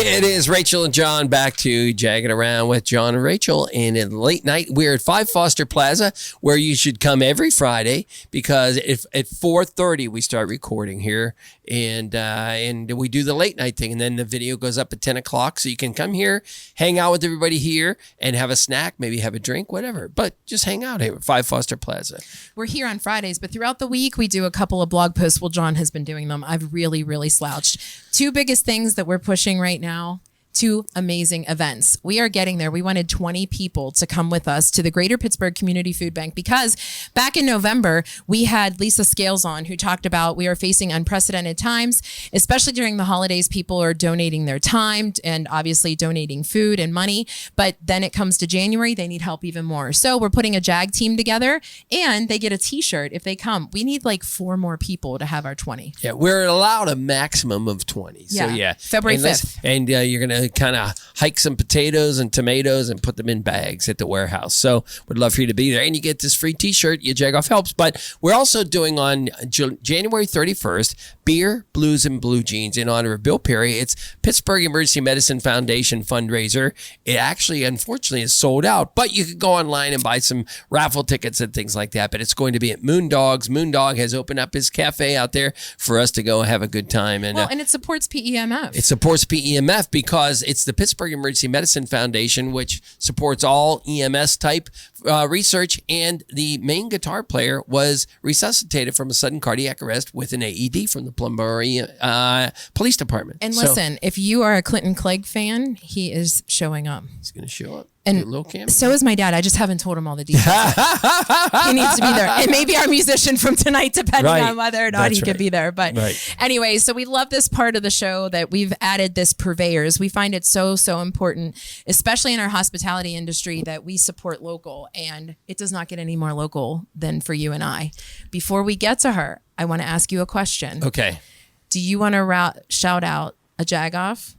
It is Rachel and John back to Jagging Around with John and Rachel. And in late night, we're at 5 Foster Plaza, where you should come every Friday, because if at 4:30 we start recording here, and we do the late night thing, and then the video goes up at 10 o'clock. So you can come here, hang out with everybody here, and have a snack, maybe have a drink, whatever. But just hang out here at 5 Foster Plaza. We're here on Fridays, but throughout the week, we do a couple of blog posts. Well, John has been doing them. I've really slouched. 2 biggest things that we're pushing right now. 2 amazing events. We are getting there. We wanted 20 people to come with us to the Greater Pittsburgh Community Food Bank, because back in November, we had Lisa Scales on, who talked about we are facing unprecedented times, especially during the holidays. People are donating their time and obviously donating food and money. But then it comes to January, they need help even more. So we're putting a JAG team together, and they get a t-shirt if they come. We need like 4 more people to have our 20. Yeah, we're allowed a maximum of 20. So yeah. February 5th. And you're going to kind of hike some potatoes and tomatoes and put them in bags at the warehouse. So we'd love for you to be there. And you get this free t-shirt, YaJagoff helps. But we're also doing on January 31st, Beer, Blues, and Blue Jeans in honor of Bill Perry. It's Pittsburgh Emergency Medicine Foundation fundraiser. It actually, unfortunately, is sold out. But you could go online and buy some raffle tickets and things like that. But it's going to be at Moondog's. Moondog has opened up his cafe out there for us to go and have a good time. And, and it supports PEMF. It supports PEMF because it's the Pittsburgh Emergency Medicine Foundation, which supports all EMS type research. And the main guitar player was resuscitated from a sudden cardiac arrest with an AED from the Plumbary Police Department. And listen, if you are a Clinton Clegg fan, he is showing up. He's going to show up. And so is my dad. I just haven't told him all the details. He needs to be there. And maybe our musician from tonight, depending on whether or not he could be there. But anyway, so we love this part of the show that we've added this purveyors. We find it so important, especially in our hospitality industry, that we support local. And it does not get any more local than for you and I. Before we get to her, I want to ask you a question. Okay. Do you want to shout out a Jagoff,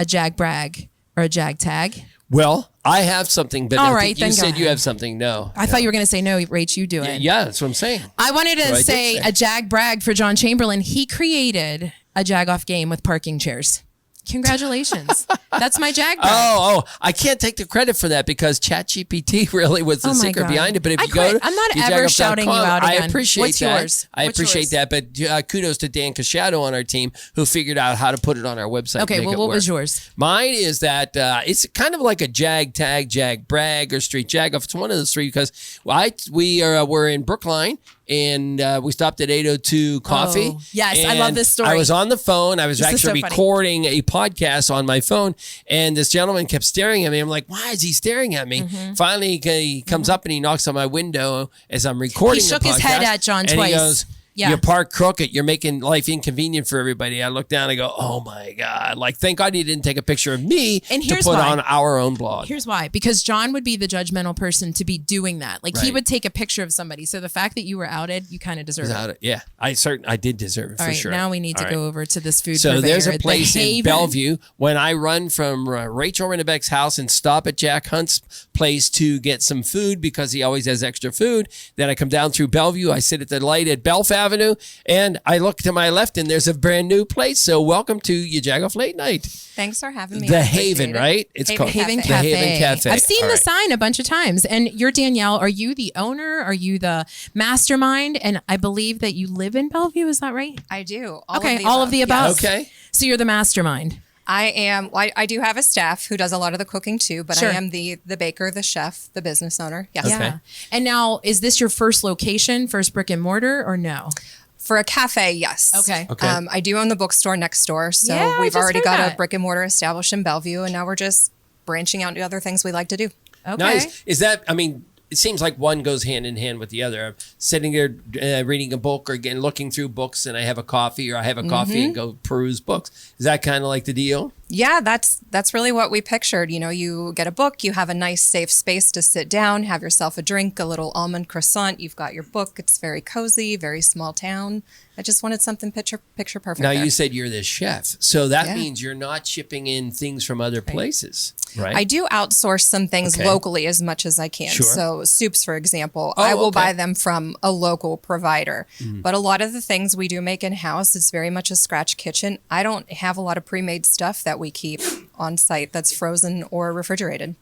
a Jag Brag, or a Jag Tag? Well, I have something, but all I think right, you said you have something. No. I thought you were going to say no, Rach, you do it. Yeah, that's what I'm saying. I wanted to say a Jag Brag for John Chamberlain. He created a Jagoff game with parking chairs. Congratulations. That's my Jag Brag. Oh, I can't take the credit for that because ChatGPT really was the secret behind it. But if you go to I'm not ever shouting you out again. I appreciate What's that. Yours? I appreciate that. But kudos to Dan Casciato on our team who figured out how to put it on our website. Okay, well, what was yours? Mine is that it's kind of like a Jag Tag, Jag Brag, or Street Jagoff. It's one of those 3 because we're in Brookline. And we stopped at 802 Coffee. Oh, yes, I love this story. I was on the phone. I was actually recording a podcast on my phone, and this gentleman kept staring at me. I'm like, why is he staring at me? Mm-hmm. Finally, he comes up and he knocks on my window as I'm recording the podcast. He shook his head at John twice. And he goes, you park crooked. You're making life inconvenient for everybody. I look down and go, oh my God. Like, thank God he didn't take a picture of me to put on our own blog. Here's why. Because John would be the judgmental person to be doing that. Like, he would take a picture of somebody. So the fact that you were outed, you kind of deserve it. Yeah, I did deserve it for sure. Now we need to go over to this food So purveyor, there's a place in Bellevue. When I run from Rachel Rennebeck's house and stop at Jack Hunt's place to get some food because he always has extra food, then I come down through Bellevue. I sit at the light at Belf Avenue, and I look to my left, and there's a brand new place. So welcome to YaJagoff Late Night. Thanks for having me. The Haven, right? It's called Haven Cafe. The Haven Cafe. I've seen the sign a bunch of times. And you're Danielle. Are you the owner? Are you the mastermind? And I believe that you live in Bellevue. Is that right? I do. All of the above. Yes. Okay. So you're the mastermind. I am. I do have a staff who does a lot of the cooking too, but I am the baker, the chef, the business owner. Yes. Okay. Yeah. And now, is this your first location, first brick and mortar, or no? For a cafe, yes. Okay. I do own the bookstore next door, so we've already got a brick and mortar established in Bellevue, and now we're just branching out into other things we like to do. Okay. Nice. Is that? I mean, it seems like one goes hand in hand with the other. I'm sitting there reading a book or again looking through books, and I have a coffee, or I have a coffee and go peruse books. Is that kind of like the deal? Yeah, that's really what we pictured. You know, you get a book, you have a nice safe space to sit down, have yourself a drink, a little almond croissant. You've got your book. It's very cozy, very small town. I just wanted something picture perfect. Now, you said you're the chef, so that means you're not shipping in things from other places, right? I do outsource some things locally as much as I can. Sure. So soups, for example, I will buy them from a local provider. But a lot of the things we do make in-house, it's very much a scratch kitchen. I don't have a lot of pre-made stuff that that we keep on site that's frozen or refrigerated.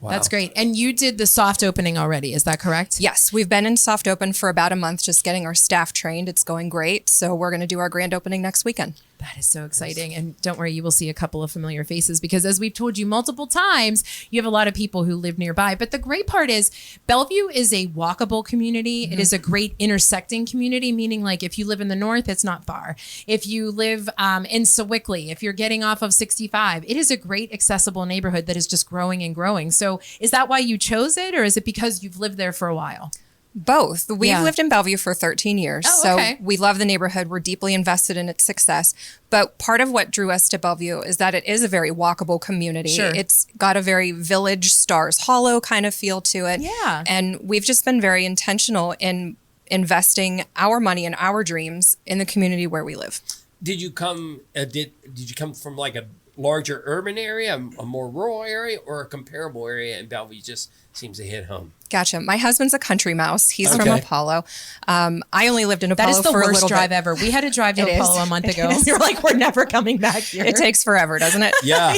Wow. That's great. And you did the soft opening already. Is that correct? Yes, we've been in soft open for about a month, just getting our staff trained. It's going great. So we're going to do our grand opening next weekend. That is so exciting. And don't worry, you will see a couple of familiar faces because as we've told you multiple times, you have a lot of people who live nearby. But the great part is Bellevue is a walkable community. It is a great intersecting community, meaning like if you live in the north, it's not far. If you live in Sewickley, if you're getting off of 65, it is a great accessible neighborhood that is just growing and growing. So is that why you chose it or is it because you've lived there for a while? Both. We've lived in Bellevue for 13 years. Oh, okay. So we love the neighborhood. We're deeply invested in its success. But part of what drew us to Bellevue is that it is a very walkable community. Sure. It's got a very Village Stars Hollow kind of feel to it. Yeah. And we've just been very intentional in investing our money and our dreams in the community where we live. Did you come? Did you come from like a larger urban area, a more rural area, or a comparable area? And Bellevue just seems to hit home. Gotcha. My husband's a country mouse. He's Okay. from Apollo. I only lived in Apollo That is the for a worst little drive bit. ever. We had to drive to It is. Apollo a month It ago. is. You're like, we're never coming back here. It takes forever, doesn't it? Yeah.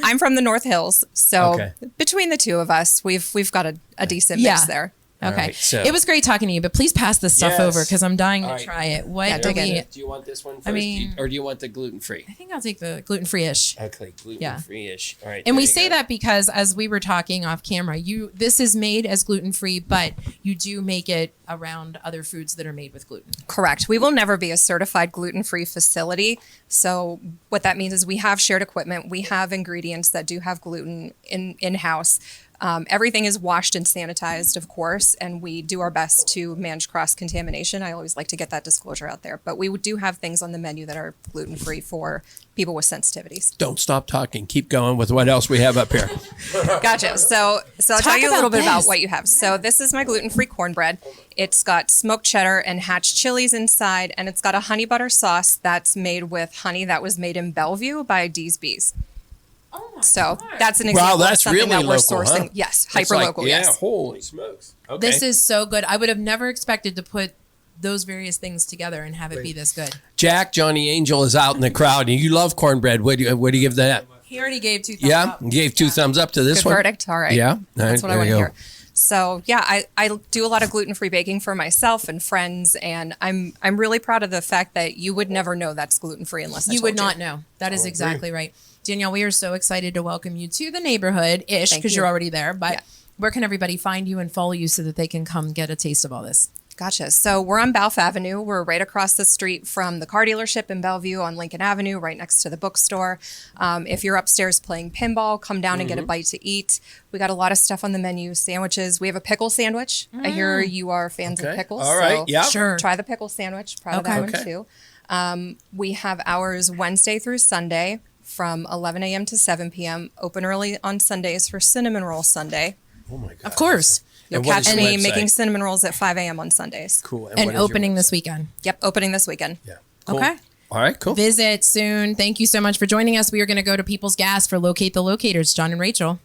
I'm from the North Hills, so Okay. between the two of us, we've got a decent Yeah. mix there. Okay. All right, so- It was great talking to you, but please pass this stuff Yes. over because I'm dying to All right. try it. What Yeah, do dig in. we? Do you want this one first? I mean- or do you want the gluten-free? I think I'll take the gluten-free-ish. Okay, gluten-free-ish. All right. And there we you say go. that because as we were talking off camera, this is made as gluten-free, but you do make it around other foods that are made with gluten. Correct. We will never be a certified gluten-free facility. So what that means is we have shared equipment. We have ingredients that do have gluten in-house. Everything is washed and sanitized, of course, and we do our best to manage cross-contamination. I always like to get that disclosure out there. But we do have things on the menu that are gluten-free for people with sensitivities. Don't stop talking. Keep going with what else we have up here. Gotcha. So I'll tell you a about little bit about this. what you have. So this is my gluten-free cornbread. It's got smoked cheddar and hatch chilies inside, and it's got a honey butter sauce that's made with honey that was made in Bellevue by D's Bees. So that's an example that's of something really that we're local, sourcing. huh? Yes, It's hyper like- local. Yeah, Yes. holy smokes. Okay. This is so good. I would have never expected to put those various things together and have it be this good. Jack, Johnny Angel is out in the crowd, and you love cornbread. What do you give that? He already gave 2 thumbs Yeah, up. you gave 2 thumbs up to this Good one. verdict. All right. Yeah, all That's right, what I there want you to go. hear. So yeah, I do a lot of gluten-free baking for myself and friends, and I'm really proud of the fact that you would never know that's gluten-free unless I You told would not know. That is agree. exactly right. Danielle, we are so excited to welcome you to the neighborhood-ish Thank because you. you're already there. But Yeah. where can everybody find you and follow you so that they can come get a taste of all this? Gotcha. So we're on Balf Avenue. We're right across the street from the car dealership in Bellevue on Lincoln Avenue, right next to the bookstore. If you're upstairs playing pinball, come down and get a bite to eat. We got a lot of stuff on the menu, sandwiches. We have a pickle sandwich. I hear you are fans Okay. of pickles. All right. so Yeah. Sure. Try the pickle sandwich. Proud of that one Okay. too. We have hours Wednesday through Sunday from 11 a.m. to 7 p.m. Open early on Sundays for Cinnamon Roll Sunday. Oh my God. Of course. You'll And what catch is the me website? making cinnamon rolls at 5 a.m. on Sundays. Cool. And what is your opening this website? weekend. Yep, opening this weekend. Yeah. Cool. Okay. All right. Cool. Visit soon. Thank you so much for joining us. We are going to go to People's Gas for Locate the Locators, John and Rachel.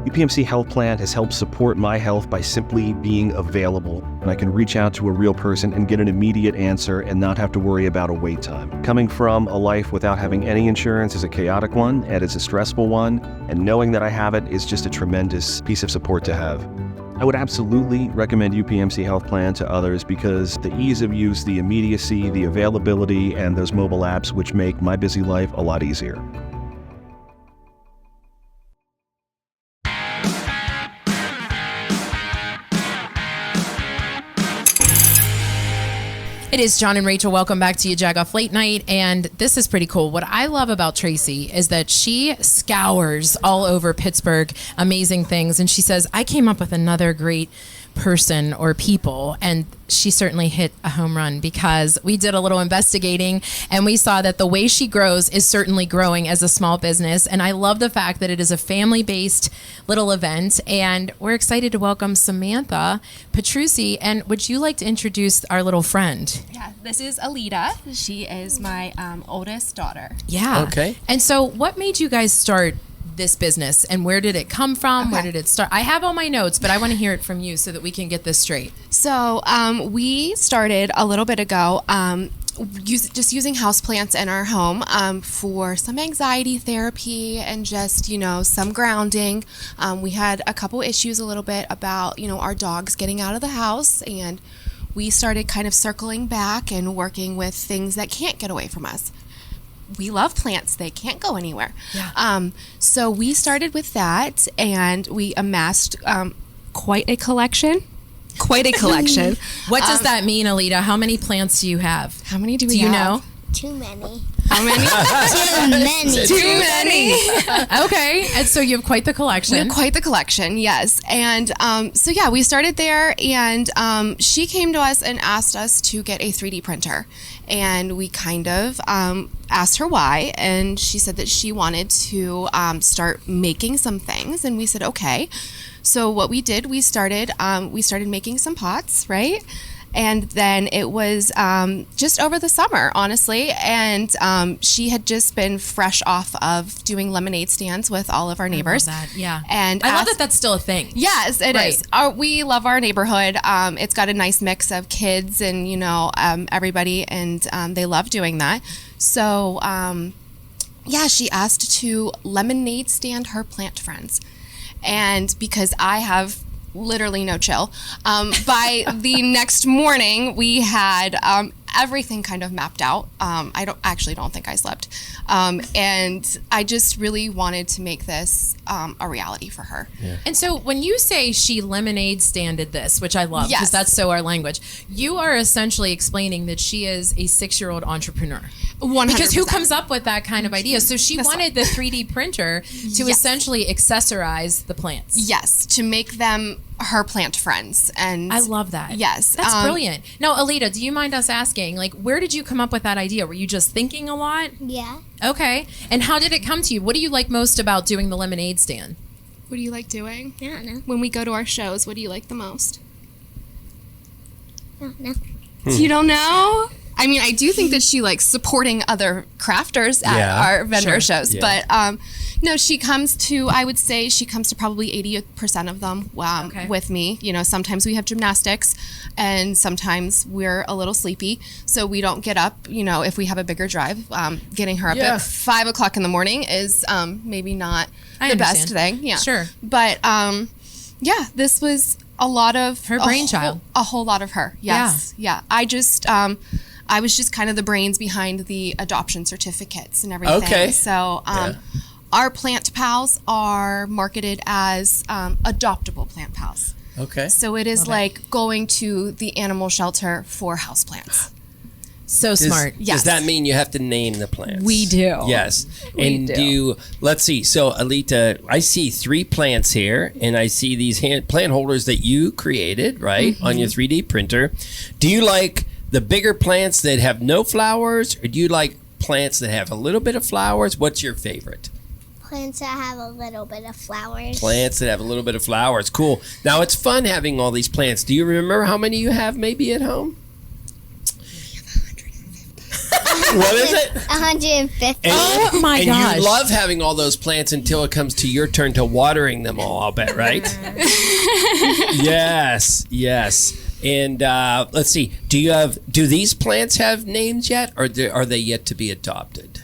UPMC Health Plan has helped support my health by simply being available, and I can reach out to a real person and get an immediate answer and not have to worry about a wait time. Coming from a life without having any insurance is a chaotic one, and it's a stressful one, and knowing that I have it is just a tremendous piece of support to have. I would absolutely recommend UPMC Health Plan to others because the ease of use, the immediacy, the availability, and those mobile apps which make my busy life a lot easier. It is John and Rachel. Welcome back to YaJagoff Late Night. And this is pretty cool. What I love about Tracy is that she scours all over Pittsburgh amazing things. And she says, I came up with another great person or people, and she certainly hit a home run, because we did a little investigating and we saw that the way she grows is certainly growing as a small business. And I love the fact that it is a family-based little event, and we're excited to welcome Samantha Petrucci. And would you like to introduce our little friend? Yeah, this is Aleta. She is my oldest daughter. Yeah. Okay. And so what made you guys start this business, and where did it come from? Okay. Where did it start? I have all my notes, but I want to hear it from you so that we can get this straight. So we started a little bit ago just using houseplants in our home for some anxiety therapy and just, some grounding. We had a couple issues a little bit about, our dogs getting out of the house, and we started kind of circling back and working with things that can't get away from us. We love plants. They can't go anywhere. Yeah. So we started with that, and we amassed quite a collection. What does that mean, Aleta? How many plants do you have? How many do we Do you have? know? Too many. How many? Too many. Okay. And so you have quite the collection. We have quite the collection, yes. And so, yeah, we started there, and she came to us and asked us to get a 3D printer. And we kind of asked her why, and she said that she wanted to start making some things, and we said, okay. So what we did, we started making some pots, right? And then it was just over the summer, honestly. And she had just been fresh off of doing lemonade stands with all of our neighbors. I love that. Yeah. And I love that that's still a thing. Yes, it is. We love our neighborhood. It's got a nice mix of kids and, everybody, and they love doing that. So, she asked to lemonade stand her plant friends. And because I have literally no chill, by the next morning we had everything kind of mapped out. I don't think I slept, and I just really wanted to make this a reality for her. Yeah. And so when you say she lemonade standed this, which I love, because Yes. that's so our language, you are essentially explaining that she is a 6-year-old entrepreneur. 100%. Because who comes up with that kind of idea? So she wanted the 3D printer to essentially accessorize the plants. Yes, to make them her plant friends. And I love that. Yes. That's brilliant. Now, Aleta, do you mind us asking, where did you come up with that idea? Were you just thinking a lot? Yeah. Okay. And how did it come to you? What do you like most about doing the lemonade stand? What do you like doing? I don't know. When we go to our shows, what do you like the most? I don't know. You don't know? I mean, I do think that she likes supporting other crafters at our vendor shows, Yeah. but no, she comes to, I would say she comes to probably 80% of them with me. Sometimes we have gymnastics and sometimes we're a little sleepy, so we don't get up, if we have a bigger drive. Getting her up at 5 o'clock in the morning is maybe not the best thing. Yeah. Sure. But this was a lot of her brainchild. A whole lot of her. Yes. Yeah. I was just kind of the brains behind the adoption certificates and everything. Okay. So our plant pals are marketed as adoptable plant pals. Okay. So it is like going to the animal shelter for houseplants. So smart. Does that mean you have to name the plants? We do. Yes. And let's see. So, Aleta, I see 3 plants here, and I see these plant holders that you created, right, on your 3D printer. Do you like the bigger plants that have no flowers, or do you like plants that have a little bit of flowers? What's your favorite? Plants that have a little bit of flowers. Plants that have a little bit of flowers. Cool. Now, it's fun having all these plants. Do you remember how many you have maybe at home? What is it? 150. Oh my gosh. And you love having all those plants until it comes to your turn to watering them all, I'll bet, right? Yes. And let's see. Do these plants have names yet, or are they yet to be adopted?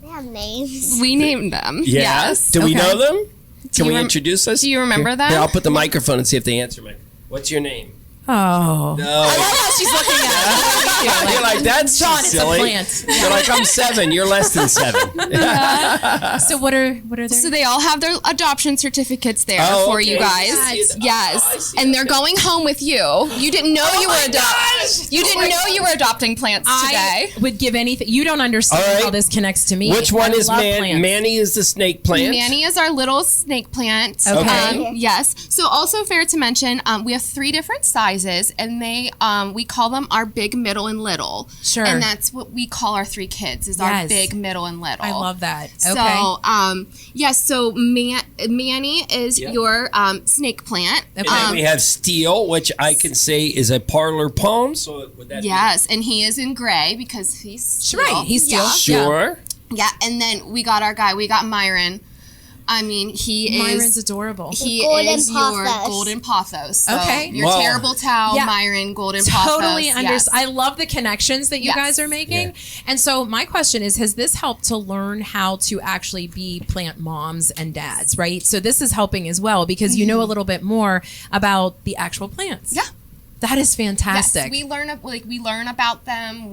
They have names. We named them. Yeah? Yes. Do we know them? Can we you introduce us? Do you remember them? Here, I'll put the microphone and see if they answer me. What's your name? Oh. No. I love how she's looking at me. You're like, that's John, it's a silly. plant. You're like, I'm 7. You're less than 7. So what are their? So they all have their adoption certificates there Oh, for okay. you guys. Yes. Yes, Oh, I see. and they're going home with you. You didn't know you were adopting plants today. I would give anything. You don't understand All right. how this connects to me. Which one I is love plants. Manny is the snake plant. Manny is our little snake plant. Okay. Yes. So also fair to mention, we have 3 different sizes, and we call them our big, middle, and little. Sure. And that's what we call our 3 kids is our Yes. big, middle, and little. I love that. Okay. So, yes. So Manny is your snake plant. And then we have Steel, which I can say is a parlor palm. So would that Yes, and he is in gray because he's steel. Right, he's steel. Yeah. be sure? Yeah, and then we got our guy. We got Myron. I mean, Myron's adorable. He Golden is your Pothos. golden pothos. So Okay. Your Wow. terrible towel, Yeah. Myron, golden pothos. Totally yes. understand. I love the connections that you Yes. guys are making. And so my question is, has this helped to learn how to actually be plant moms and dads, right? So this is helping as well because you know a little bit more about the actual plants. Yeah. That is fantastic. Yes, we learn about them.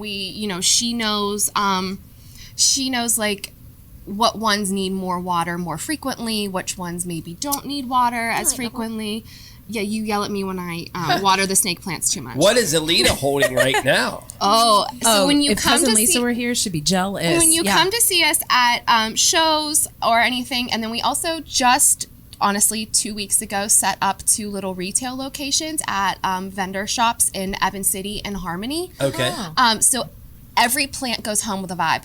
She knows like what ones need more water more frequently, which ones maybe don't need water as frequently. Yeah, you yell at me when I water the snake plants too much. What is Aleta holding right now? So when you if come cousin to Lisa see were here, she'd be jealous. when you come to see us at shows or anything, and then we also just honestly 2 weeks ago set up 2 little retail locations at vendor shops in Evans City and Harmony. Okay. So every plant goes home with a vibe.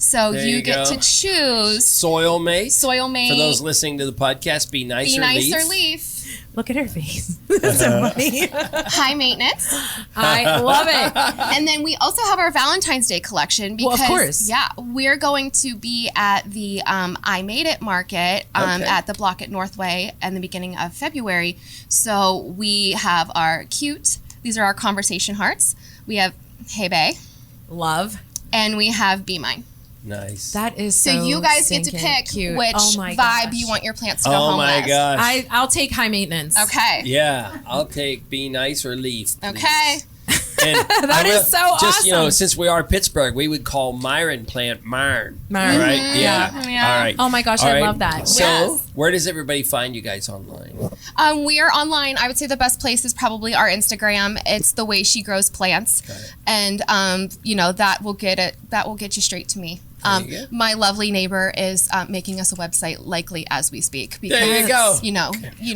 So There you you get go. to choose Soil mate. soil mate. For those listening to the podcast, be nice Be or nice leaf. or leaf. Look at her face. That's so funny. High maintenance. I love it. And then we also have our Valentine's Day collection Well, because of course. yeah, we're going to be at the I Made It market Okay. at the Block at Northway in the beginning of February. So we have our these are our conversation hearts. We have Hey Bae, Love. and we have Be Mine. Nice. That is So so you guys get to stinking pick cute. which Oh my vibe gosh. you want your plants to go Oh home my with. gosh. I'll take high maintenance. Okay. Yeah, I'll take be nice or leaf. please. Okay. And That is so Just, awesome. since we are Pittsburgh, we would call Myron plant Myron. Myron. Right? Mhm. Yeah. Yeah. All right. Oh my gosh, All I right. love that. So, Yes. where does everybody find you guys online? We are online. I would say the best place is probably our Instagram. It's The Way She Grows Plants, and that will get you straight to me. There you go. My lovely neighbor is making us a website, likely as we speak. Because, There you go. You know.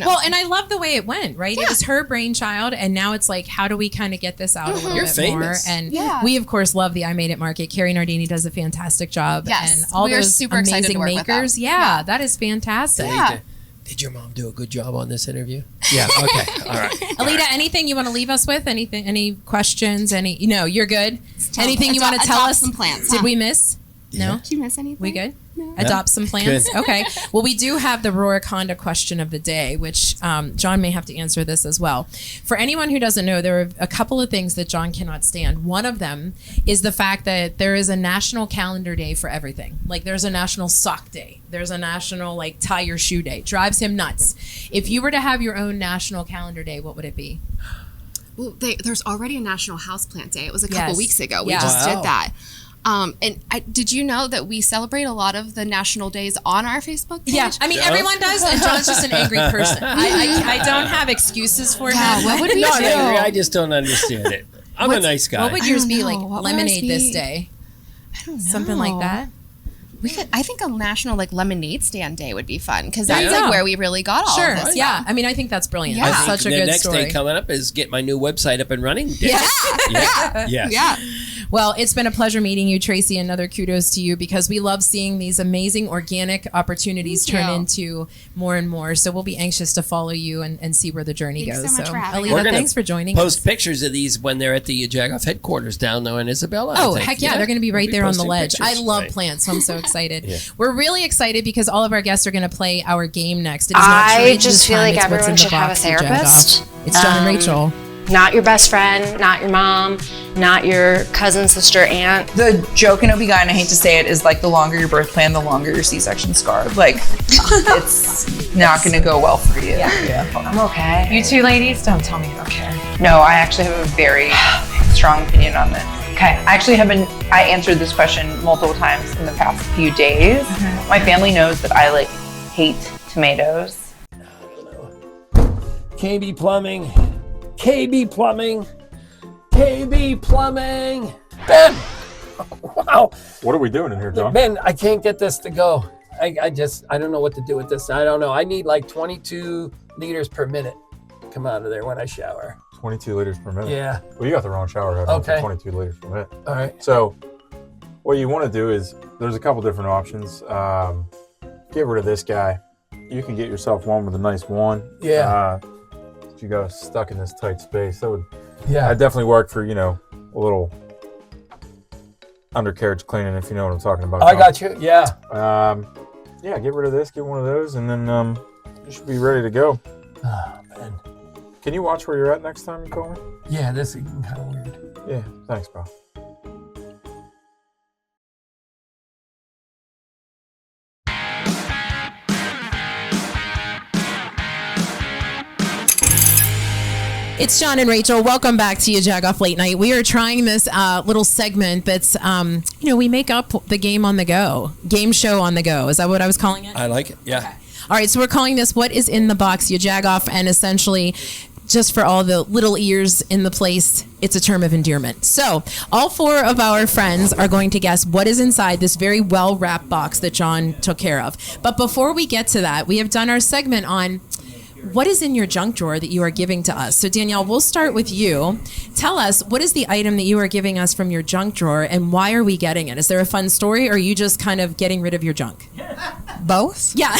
Well, and I love the way it went, right? It was her brainchild, and now it's like, how do we kind of get this out a little You're bit famous. more? And Yeah. we, of course, love the I Made It market. Carrie Nardini does a fantastic job. Yes. And all We are those super excited to amazing work with them. makers. Yeah, that is fantastic. Yeah. Did your mom do a good job on this interview? Yeah. Okay. All right. Aleta, anything you want to leave us with? Anything? Any questions? You're good. Anything you want to tell adopt us? some plants, Did huh? we miss? No. Did you miss anything? We good? Adopt some plants? Good. Okay. Well, we do have the Rohrich Honda question of the day, which John may have to answer this as well. For anyone who doesn't know, there are a couple of things that John cannot stand. One of them is the fact that there is a national calendar day for everything. Like there's a national sock day. There's a national tie your shoe day. Drives him nuts. If you were to have your own national calendar day, what would it be? Well, there's already a National Houseplant Day. It was a couple Yes. weeks ago. We Yeah. just Wow. did that. Did you know that we celebrate a lot of the national days on our Facebook page? Yeah, I mean, everyone does, and John's just an angry person. I don't have excuses for him. What would we Not do? angry. I just don't understand it. I'm a nice guy. What would yours be? know. Like What would ours lemonade this be? day? I don't know. Something like that? I think a national lemonade stand day would be fun because There you that's go. where we really got all Sure. of this. Yeah. I mean, I think that's brilliant. Yeah. That's I think such a the good next story. day coming up is get my new website up and running. Day. Yeah. Yes. Yeah. Well, it's been a pleasure meeting you, Tracy. Another kudos to you because we love seeing these amazing organic opportunities Thank turn you. into more and more. So we'll be anxious to follow you and see where the journey Thanks goes. so much for having me. Aleta, We're gonna thanks for joining Post us. pictures of these when they're at the YaJagoff headquarters down there in Isabella. I Oh, think. heck yeah. They're going to be right We'll there on the posting ledge. pictures. I love Right. plants, so I'm so excited. Yeah. We're really excited because all of our guests are going to play our game next. It is not I charades just this feel time, like it's what's everyone in the should have a box with Jagoff. therapist. It's John and Rachel. Not your best friend, not your mom, not your cousin, sister, aunt. The joke in OB-GYN, I hate to say it, is like the longer your birth plan, the longer your C-section scar. Like, it's not gonna go well for you. Yeah. I'm okay. You two ladies, don't tell me you're okay. No, I actually have a very strong opinion on this. Okay, I answered this question multiple times in the past few days. My family knows that I like hate tomatoes. KB Plumbing. KB Plumbing. KB Plumbing. Ben! Wow. What are we doing in here, John? Ben, I can't get this to go. I don't know what to do with this. I don't know. I need like 22 liters per minute come out of there when I shower. 22 liters per minute? Yeah. Well, you got the wrong shower head on Okay. for 22 liters per minute. All right. So what you want to do is, there's a couple different options. Get rid of this guy. You can get yourself one with a nice one. Yeah. You got stuck in this tight space. That would Yeah. definitely work for, you know, a little undercarriage cleaning, if you know what I'm talking about. I got you. Yeah. Yeah, get rid of this, get one of those, and then you should be ready to go. Oh, man. Can you watch where you're at next time you call me? Yeah, this is kind of weird. Yeah, thanks, pal. It's John and Rachel. Welcome back to YaJagoff Late Night. We are trying this little segment that's, we make up the game on the go. Game show on the go. Is that what I was calling it? I like it. Yeah. Okay. All right, so we're calling this What is in the Box, YaJagoff, and essentially, just for all the little ears in the place, it's a term of endearment. So all four of our friends are going to guess what is inside this very well-wrapped box that John took care of. But before we get to that, we have done our segment on what is in your junk drawer that you are giving to us. So Danielle, we'll start with you. Tell us, what is the item that you are giving us from your junk drawer, and why are we getting it? Is there a fun story, or are you just kind of getting rid of your junk? Both. Yeah.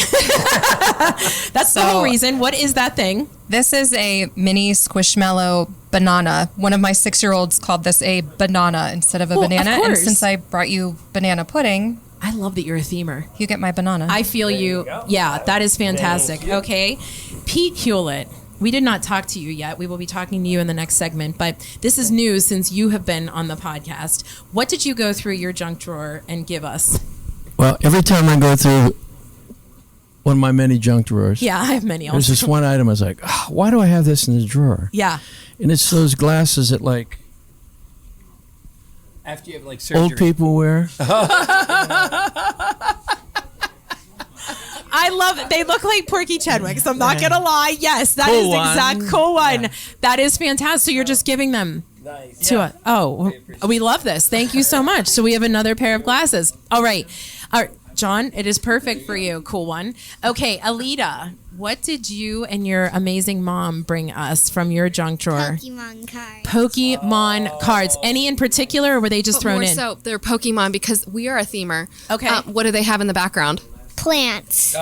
That's the whole reason. What is that thing? This is a mini Squishmallow banana. One of my 6-year-olds called this a banana instead of a banana. Of And course. since I brought you banana pudding, I love that you're a themer. you get my banana. I feel you. Yeah, that is fantastic. Okay. Pete Hewlett, we did not talk to you yet. We will be talking to you in the next segment, but this is news since you have been on the podcast. What did you go through your junk drawer and give us? Well, every time I go through one of my many junk drawers, Yeah, I have many also. there's this one item I was like, why do I have this in the drawer? Yeah. And it's those glasses that like After you have like surgery. old people wear. I love it. They look like Porky Chedwicks. I'm not going to lie. Yes, that is Cool one. exact cool one. That is fantastic. So you're just giving them to us. Oh, we love this. Thank you so much. So we have another pair of glasses. All right. John, it is perfect for you. Cool one. Okay, Aleta, what did you and your amazing mom bring us from your junk drawer? Pokemon cards. Pokemon cards. Any in particular, or were they just thrown More in? so, they're Pokemon because we are a themer. Okay. What do they have in the background? Plants.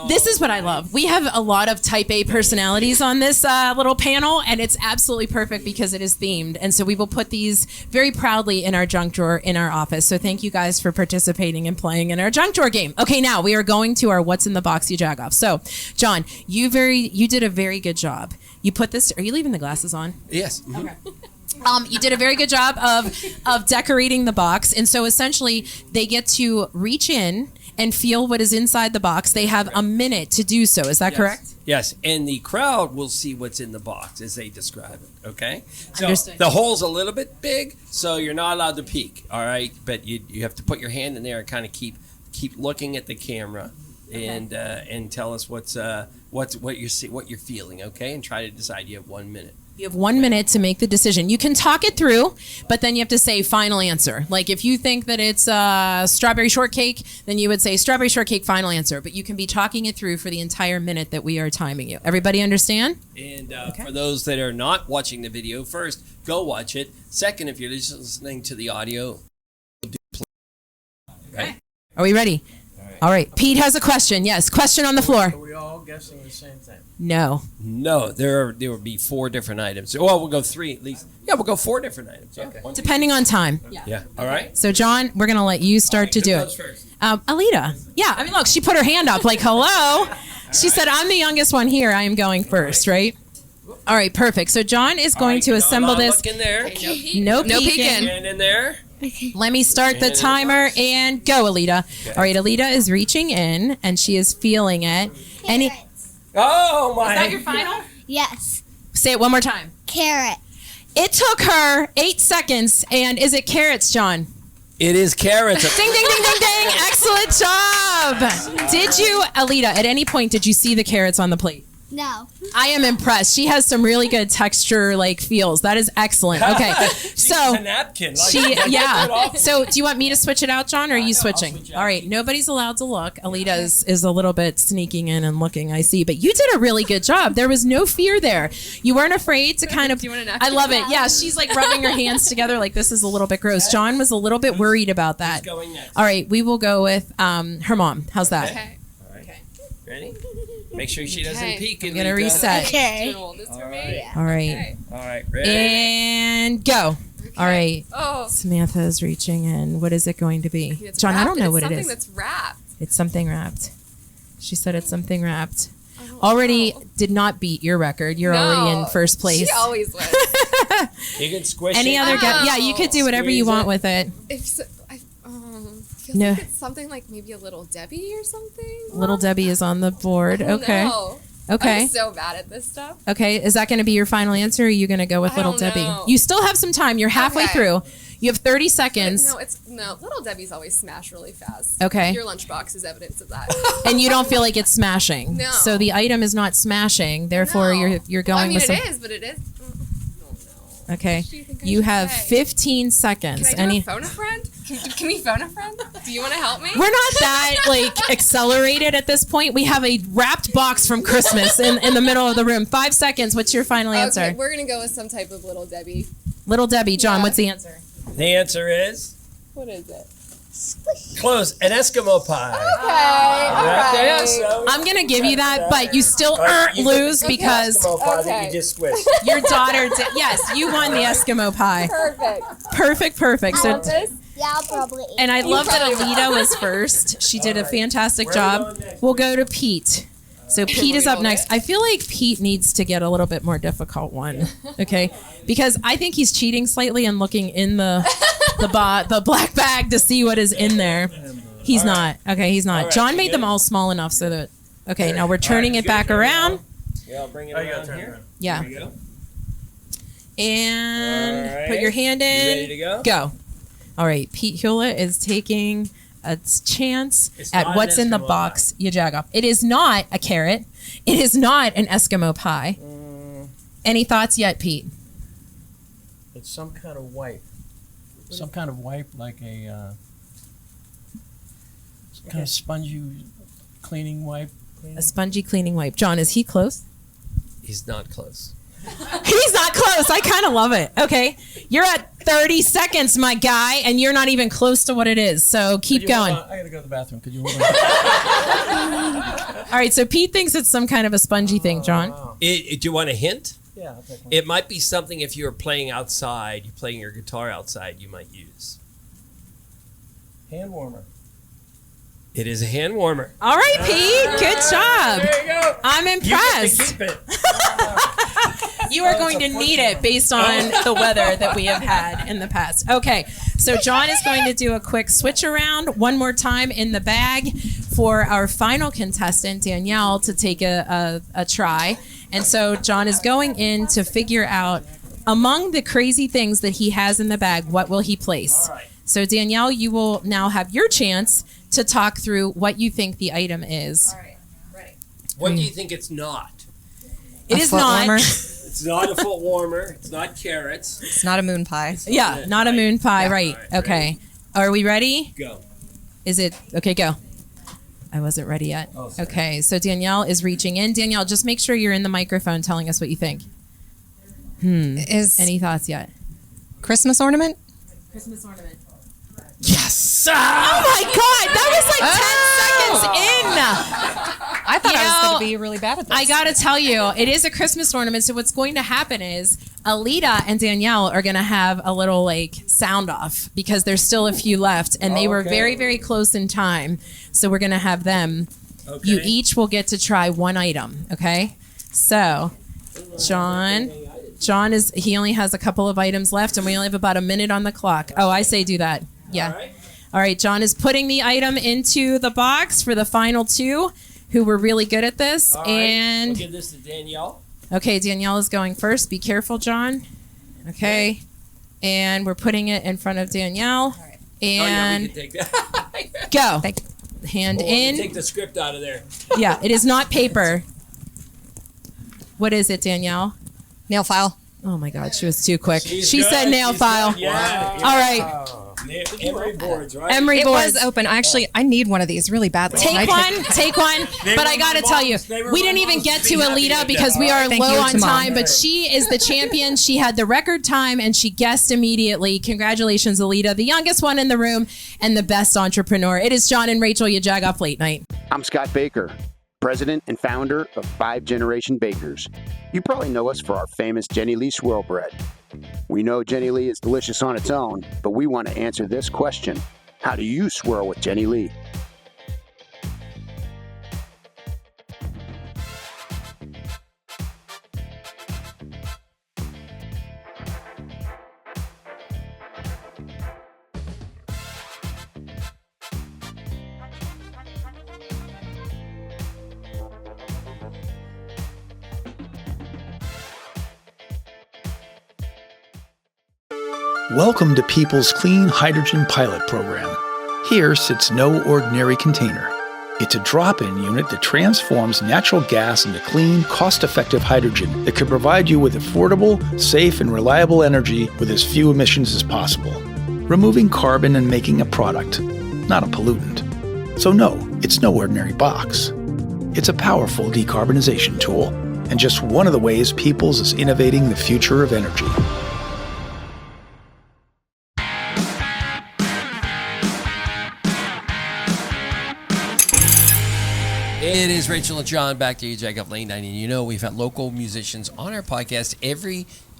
This is what I love. We have a lot of type A personalities on this little panel, and it's absolutely perfect because it is themed. And so we will put these very proudly in our junk drawer in our office. So thank you guys for participating and playing in our junk drawer game. Okay, now we are going to our What's in the Box, YaJagoff. So, John, you did a very good job. You put this. Are you leaving the glasses on? Yes. Okay. You did a very good job of decorating the box. And so essentially they get to reach in and feel what is inside the box. They have a minute to do so. Is that correct? Yes, and the crowd will see what's in the box as they describe it, okay? So Understood. the hole's a little bit big, so you're not allowed to peek, all right? But you have to put your hand in there and kind of keep looking at the camera and tell us what you're feeling, okay? And try to decide. You have 1 minute. You have 1 minute to make the decision. You can talk it through, but then you have to say final answer. Like if you think that it's strawberry shortcake, then you would say strawberry shortcake, final answer. But you can be talking it through for the entire minute that we are timing you. Everybody understand? And for those that are not watching the video, first, go watch it. Second, if you're just listening to the audio, right? Are we ready? All right. Pete has a question. Yes. Question on the floor. Are we all guessing the same thing? No. No, there will be 4 different items. Well, we'll go 3 at least. Yeah, we'll go 4 different items. Yeah. Okay. Depending on time. Yeah. All right. So, John, we're going to let you start to do Who it. goes first? Aleta. Yeah. I mean, look, she put her hand up like, hello. She said, I'm the youngest one here. I am going first, right? All right, perfect. So John is going to assemble this. Look in there. No peeking. And in there. Let me start the timer and go, Aleta. Okay. All right, Aleta is reaching in and she is feeling it. Oh my! Is that your final? Yes. Say it one more time. Carrot. It took her 8 seconds. And is it carrots, John? It is carrots. Ding, ding, ding, ding, ding. Excellent job. Did you, Aleta, at any point, did you see the carrots on the plate? No. I am impressed. She has some really good texture, feels. That is excellent. Okay, so a napkin. yeah. So, do you want me to switch it out, John, or are you switching? All right. Nobody's allowed to look. Aleta is a little bit sneaking in and looking. I see, but you did a really good job. There was no fear there. You weren't afraid to kind of. Do you want a napkin? I love it. Yeah, she's rubbing her hands together like this is a little bit gross. John was a little bit worried about that. Who's going next? All right, we will go with her mom. How's that? Okay. All right. Okay. Ready? Make sure she doesn't peek. I'm gonna reset. Okay. All right. All right. Ready? And go. Okay. All right. Oh. Samantha is reaching in. What is it going to be? It's John, wrapped. I don't know what it is. It's something that's wrapped. It's something wrapped. She said it's something wrapped. Already did not beat your record. You're already in first place. She always wins. You can squish Any it. other guess? Yeah, you could do whatever you want with it. I feel like it's something like maybe a Little Debbie or something. Little Debbie is on the board. Okay. No. Okay. I'm so bad at this stuff. Okay. Is that going to be your final answer, or are you going to go with Little Debbie? Know. You still have some time. You're halfway through. You have 30 seconds. No, Little Debbie's always smash really fast. Okay. Your lunchbox is evidence of that. And you don't feel like it's smashing. No. So the item is not smashing. Therefore, you're going with some. It is, but it is. Okay. You have 15 seconds. Can I phone a friend? Can we phone a friend? Do you want to help me? We're not that accelerated at this point. We have a wrapped box from Christmas in the middle of the room. 5 seconds. What's your final answer? Okay, we're gonna go with some type of Little Debbie. Little Debbie. John, what's the answer? The answer is. What is it? Close. An Eskimo pie. Okay. All right. So I'm gonna give you that, but you still lose because Eskimo pie that you just squished. your daughter did. Yes, you won the Eskimo pie. Perfect. So. Yeah, I'll probably eat. And I love that Aleta was first. She did a fantastic job. We'll go to Pete. So Pete is up next. I feel like Pete needs to get a little bit more difficult one, okay? Because I think he's cheating slightly and looking in the black bag to see what is in there. He's not. Okay, he's not. John made them all small enough so that. Okay, now we're turning it back around. Yeah, I'll bring it around here. Yeah. There we go. And put your hand in. You ready to go? Go. All right, Pete Hewlett is taking a chance at what's in the box. YaJagoff. It is not a carrot. It is not an Eskimo pie. Any thoughts yet, Pete? It's some kind of wipe. Some kind of wipe, like a some kind of spongy cleaning wipe. A spongy cleaning wipe. John, is he close? He's not close. He's not close. I kind of love it. Okay. You're at 30 seconds, my guy, and you're not even close to what it is. So keep going. I got to go to the bathroom. Could you hold on? All right. So Pete thinks it's some kind of a spongy thing, John. Do you want a hint? Yeah, I'll take one. It might be something if you're playing outside, you're playing your guitar outside, you might use. Hand warmer. It is a hand warmer. All right, Pete. Good job. There you go. I'm impressed. You get to keep it. You are going to need it based on the weather that we have had in the past. Okay, so John is going to do a quick switch around one more time in the bag for our final contestant, Danielle, to take a try. And so John is going in to figure out, among the crazy things that he has in the bag, what will he place? All right. So Danielle, you will now have your chance to talk through what you think the item is. All right, ready. What do you think it's not? It is not. It's not a foot warmer. It's not carrots. It's not a moon pie. Yeah, not a moon pie, right. Okay. Are we ready? Go. Is it? Okay, go. I wasn't ready yet. Oh, okay, so Danielle is reaching in. Danielle, just make sure you're in the microphone telling us what you think. Is Any thoughts yet? Christmas ornament? Christmas ornament. Yes! Oh my God, that was like 10 seconds in. I thought I was going to be really bad at this. I got to tell you, it is a Christmas ornament. So what's going to happen is Aleta and Danielle are going to have a little sound off because there's still a few left and they were very, very close in time. So we're going to have them. Okay. You each will get to try one item. Okay. So John he only has a couple of items left, and we only have about a minute on the clock. Oh, I say do that. Yeah. All right, John is putting the item into the box for the final two, who were really good at this. All right. And We'll give this to Danielle. okay, Danielle is going first. Be careful, John. Okay. And we're putting it in front of Danielle. And we can take that. go. Hand in. Take the script out of there. Yeah, it is not paper. What is it, Danielle? Nail file. Oh my God, she was too quick. She's She good. said nail She's file. good. Yeah. All right. Emery boards, right? Emery It boards. was open. Actually, I need one of these really badly. Take one. But I got to tell you, we didn't even get to Aleta because we are Thank low you on to Mom. time, but she is the champion. She had the record time and she guessed immediately. Congratulations, Aleta, the youngest one in the room and the best entrepreneur. It is John and Rachel YaJagoff Late Night. I'm Scott Baker, president and founder of 5 Generation Bakers. You probably know us for our famous Jenny Lee swirl bread. We know Jenny Lee is delicious on its own, but we want to answer this question. How do you swirl with Jenny Lee? Welcome to People's Clean Hydrogen Pilot Program. Here sits no ordinary container. It's a drop-in unit that transforms natural gas into clean, cost-effective hydrogen that can provide you with affordable, safe, and reliable energy with as few emissions as possible, removing carbon and making a product, not a pollutant. So no, it's no ordinary box. It's a powerful decarbonization tool, and just one of the ways People's is innovating the future of energy. It is Rachel and John back to YaJagoff Late Night, and you know we've had local musicians on our podcast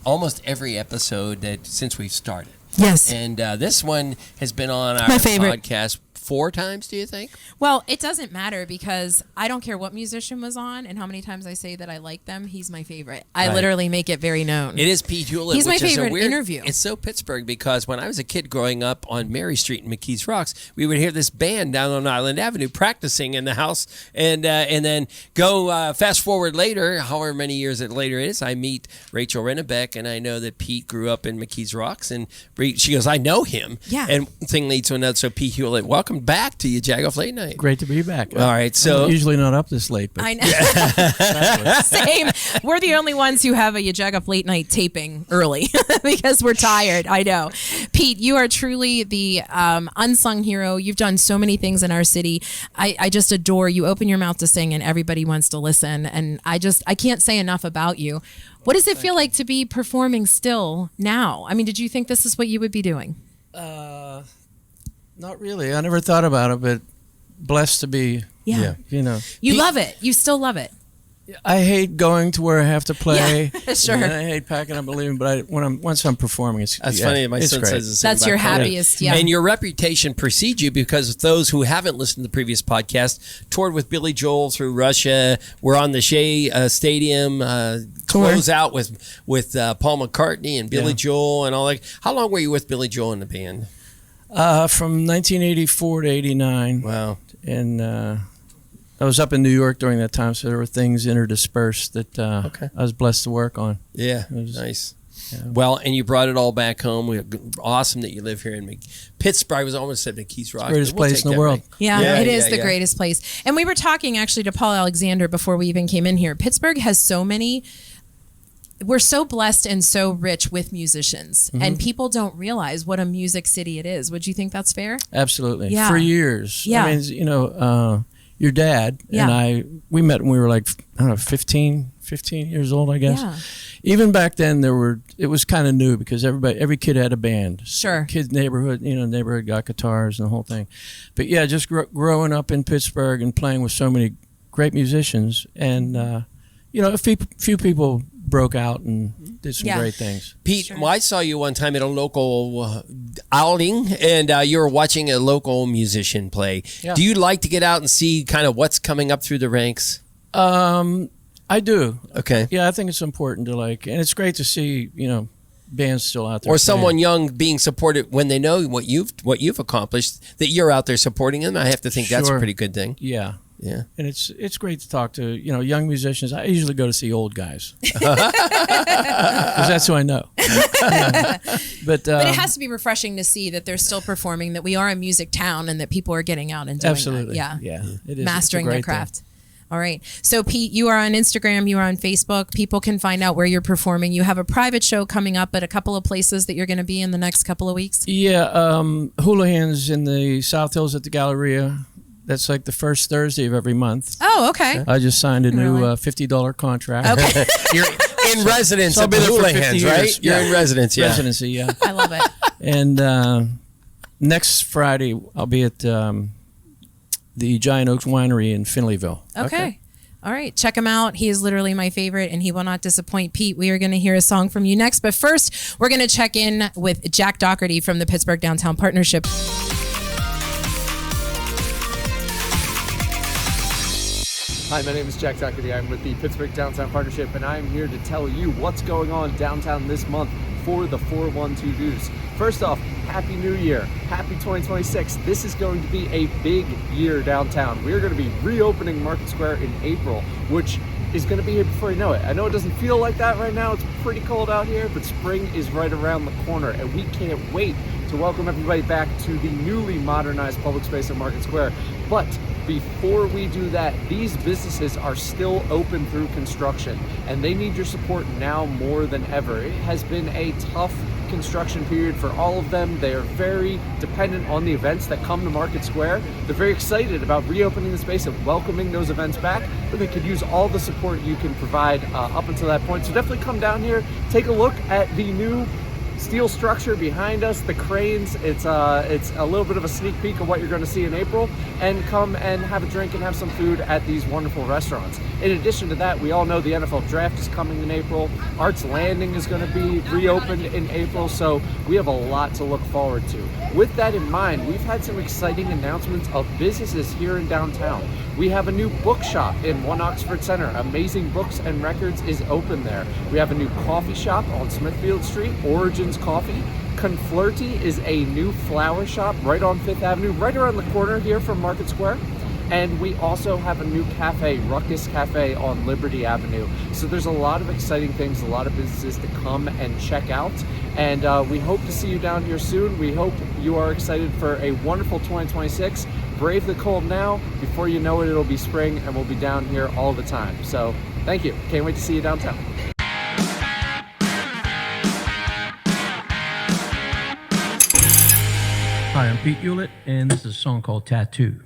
almost every episode since we've started. Yes. And this one has been on our My favorite. podcast 4 times, do you think? Well, it doesn't matter because I don't care what musician was on and how many times I say that I like them. He's my favorite. I Right. literally make it very known. It is Pete Hewlett. He's my which is a favorite weird interview. It's so Pittsburgh because when I was a kid growing up on Mary Street in McKees Rocks, we would hear this band down on Island Avenue practicing in the house, and then go fast forward later, however many years later it is, I meet Rachel Rennebeck, and I know that Pete grew up in McKees Rocks, and she goes, I know him. Yeah. And one thing leads to another. So Pete Hewlett, welcome back to YaJagoff Late Night. Great to be back. All right, so I'm usually not up this late, but I know. Same. We're the only ones who have a YaJagoff Late Night taping early because we're tired. I know. Pete, you are truly the unsung hero. You've done so many things in our city. I just adore you. Open your mouth to sing and everybody wants to listen. And I can't say enough about you. What does it feel like to be performing still now? I mean, did you think this is what you would be doing? not really. I never thought about it, but blessed to be. Yeah. You know. You love it. You still love it. I hate going to where I have to play. Yeah, sure. And I hate packing up and leaving, but once I'm performing, it's That's funny. My son great. says the same. That's about your comedy. happiest, yeah. And your reputation precedes you because those who haven't listened to the previous podcast toured with Billy Joel through Russia. We're on the Shea Stadium. Close out with Paul McCartney and Billy Joel and all that. How long were you with Billy Joel in the band? From 1984 to 89. Wow. And I was up in New York during that time, so there were things interdispersed that I was blessed to work on. Yeah, nice. Yeah. Well, and you brought it all back home. Awesome that you live here in Pittsburgh. I was almost said McKees Rock. Greatest place in the world. Yeah, it is the greatest place. And we were talking actually to Paul Alexander before we even came in here. Pittsburgh has so many. We're so blessed and so rich with musicians, and people don't realize what a music city it is. Would you think that's fair? Absolutely. Yeah. For years. Yeah. I mean, you know, your dad and we met when we were like, I don't know, 15 years old, I guess. Yeah. Even back then, it was kind of new because every kid had a band. Sure. Kid neighborhood got guitars and the whole thing. But yeah, just growing up in Pittsburgh and playing with so many great musicians, and you know, a few people broke out and did some great things. Pete, well, I saw you one time at a local outing, and you were watching a local musician play. Yeah. Do you like to get out and see kind of what's coming up through the ranks? I do. Okay. Yeah, I think it's important to and it's great to see, bands still out there. Or someone young being supported when they know what you've accomplished, that you're out there supporting them. I have to think that's a pretty good thing. Yeah. Yeah. And it's great to talk to, young musicians. I usually go to see old guys. Because that's who I know. But it has to be refreshing to see that they're still performing, that we are a music town, and that people are getting out and doing absolutely. that. Yeah. It is. Mastering their craft. All right. So, Pete, you are on Instagram. You are on Facebook. People can find out where you're performing. You have a private show coming up at a couple of places that you're going to be in the next couple of weeks. Yeah. Houlihan's in the South Hills at the Galleria. That's like the first Thursday of every month. Oh, okay. I just signed a new $50 contract. Okay. You're in residence So I'll at be the there for Houlihan's, 50 right? years. You're Yeah. in residence, yeah. Residency, yeah. I love it. And next Friday, I'll be at the Giant Oaks Winery in Finleyville. Okay. All right. Check him out. He is literally my favorite, and he will not disappoint. Pete, we are going to hear a song from you next. But first, we're going to check in with Jack Dougherty from the Pittsburgh Downtown Partnership. Hi, my name is Jack Dougherty. I'm with the Pittsburgh Downtown Partnership, and I'm here to tell you what's going on downtown this month for the 412 News. First off, Happy New Year. Happy 2026. This is going to be a big year downtown. We're going to be reopening Market Square in April, which is going to be here before you know it. I know it doesn't feel like that right now. It's pretty cold out here, but spring is right around the corner, and we can't wait to welcome everybody back to the newly modernized public space at Market Square. But before we do that, these businesses are still open through construction, and they need your support now more than ever. It has been a tough construction period for all of them. They are very dependent on the events that come to Market Square. They're very excited about reopening the space and welcoming those events back, but they could use all the support you can provide up until that point. So definitely come down here, take a look at the new steel structure behind us, the cranes. It's a little bit of a sneak peek of what you're going to see in April, and come and have a drink and have some food at these wonderful restaurants. In addition to that, we all know the NFL draft is coming in April. Arts Landing is going to be reopened in April, so we have a lot to look forward to. With that in mind, we've had some exciting announcements of businesses here in downtown. We have a new bookshop in 1 Oxford Center. Amazing Books and Records is open there. We have a new coffee shop on Smithfield Street, Origins Coffee. Conflirty is a new flower shop right on 5th Avenue, right around the corner here from Market Square. And we also have a new cafe, Ruckus Cafe on Liberty Avenue. So there's a lot of exciting things, a lot of businesses to come and check out. And we hope to see you down here soon. We hope you are excited for a wonderful 2026. Brave the cold now. Before you know it, it'll be spring, and we'll be down here all the time. So thank you. Can't wait to see you downtown. Hi, I'm Pete Hewlett, and this is a song called Tattoo.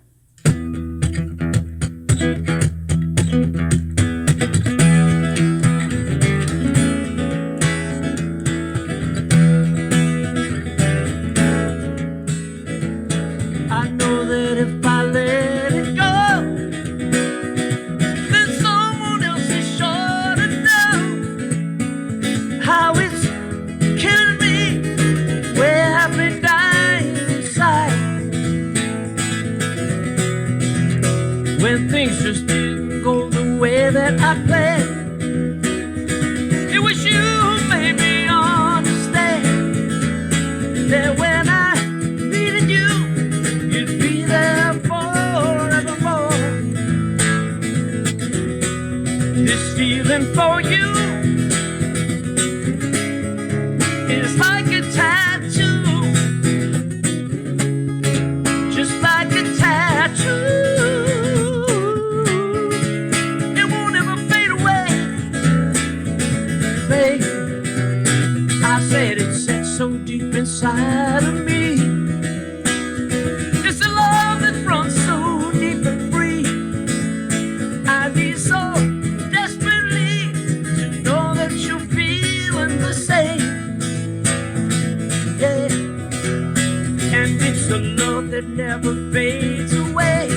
I know that if I let it go, then someone else is sure to know how it's killing me, where I've been dying inside. When things just didn't go the way that I planned, it was you who made me understand that when I needed you, you'd be there forevermore. This feeling for you is like a tattoo, just like a tattoo. It won't ever fade away, babe. I said it set so deep inside of me. It's a love that runs so deep and free. I need so desperately to know that you're feeling the same. Yeah, and it's a love that never fades away.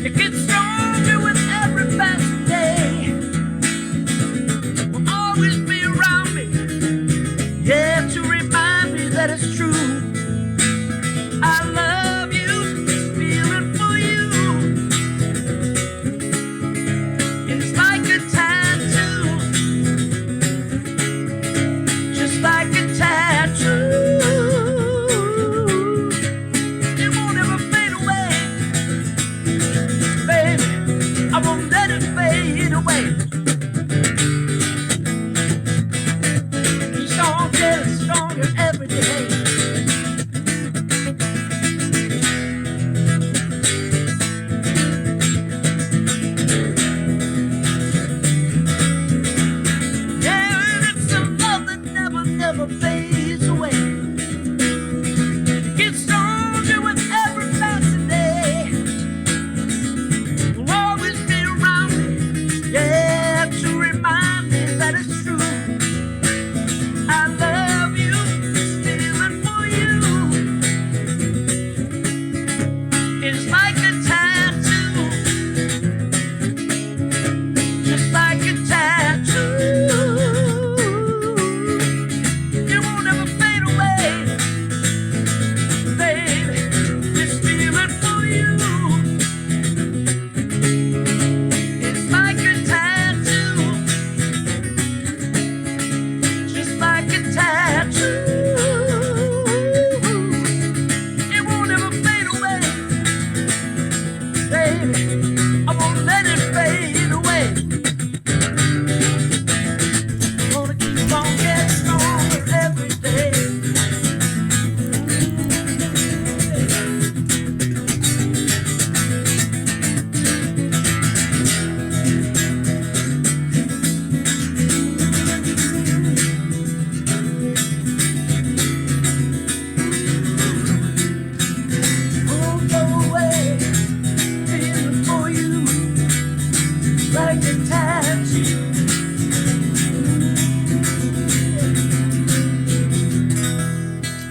It gets stronger with every passing day. Will always be around me, yeah, to remind me that it's true. I love you, this feeling for you. And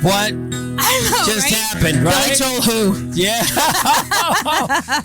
What just happened, right? Rachel who? Yeah.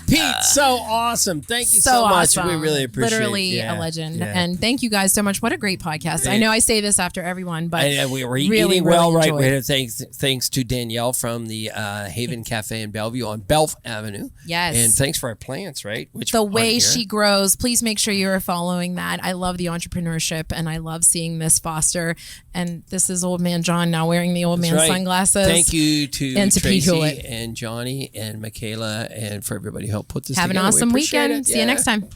Pete, so awesome. Thank you so much. Awesome. We really appreciate it. Literally a legend. Yeah. And thank you guys so much. What a great podcast. I know I say this after everyone, but we were really, eating well, really right? enjoyed. We had thanks to Danielle from the Haven Cafe in Bellevue on Belf Avenue. Yes. And thanks for our plants, right? Which the aren't way here. she grows, please make sure you're following that. I love the entrepreneurship and I love seeing this foster. And this is old man John now wearing the old man sunglasses. Thank you to and to Pete Tracy Hewlett. and Johnny and Michaela and for everybody who helped put this Have together. an awesome We appreciate weekend. it. See you next time.